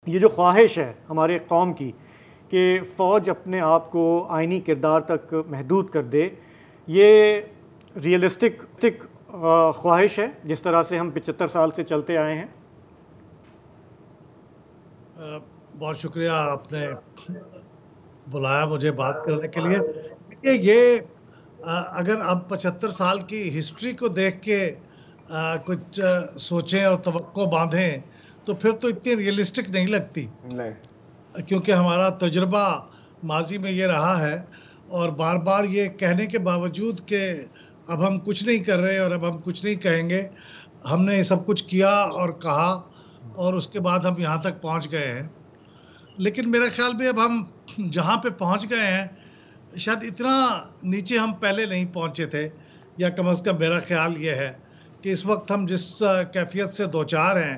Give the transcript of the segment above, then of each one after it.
یہ جو خواہش ہے ہمارے قوم کی کہ فوج اپنے آپ کو آئینی کردار تک محدود کر دے، یہ ریئلسٹک خواہش ہے جس طرح سے ہم 75 سال سے چلتے آئے ہیں؟ بہت شکریہ آپ نے بلایا مجھے بات کرنے کے لیے. یہ اگر آپ 75 سال کی ہسٹری کو دیکھ کے کچھ سوچیں اور توقع باندھیں تو پھر تو اتنی ریئلسٹک نہیں لگتی، کیونکہ ہمارا تجربہ ماضی میں یہ رہا ہے، اور بار بار یہ کہنے کے باوجود کہ اب ہم کچھ نہیں کر رہے اور اب ہم کچھ نہیں کہیں گے، ہم نے سب کچھ کیا اور کہا اور اس کے بعد ہم یہاں تک پہنچ گئے ہیں. لیکن میرے خیال میں اب ہم جہاں پہ پہنچ گئے ہیں شاید اتنا نیچے ہم پہلے نہیں پہنچے تھے، یا کم از کم میرا خیال یہ ہے کہ اس وقت ہم جس کیفیت سے دوچار ہیں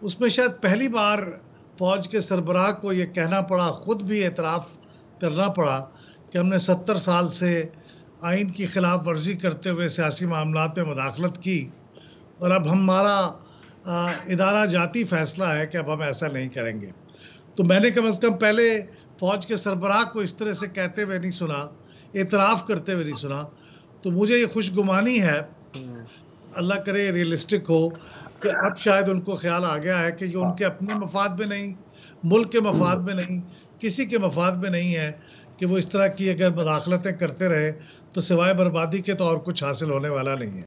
اس میں شاید پہلی بار فوج کے سربراہ کو یہ کہنا پڑا، خود بھی اعتراف کرنا پڑا کہ ہم نے 70 سال سے آئین کی خلاف ورزی کرتے ہوئے سیاسی معاملات میں مداخلت کی، اور اب ہمارا ادارہ جاتی فیصلہ ہے کہ اب ہم ایسا نہیں کریں گے. تو میں نے کم از کم پہلے فوج کے سربراہ کو اس طرح سے کہتے ہوئے نہیں سنا، اعتراف کرتے ہوئے نہیں سنا. تو مجھے یہ خوش گمانی ہے، اللہ کرے ریئلسٹک ہو، کہ اب شاید ان کو خیال آ گیا ہے کہ یہ ان کے اپنے مفاد میں نہیں، ملک کے مفاد میں نہیں، کسی کے مفاد میں نہیں ہے کہ وہ اس طرح کی اگر مداخلتیں کرتے رہے تو سوائے بربادی کے تو اور کچھ حاصل ہونے والا نہیں ہے.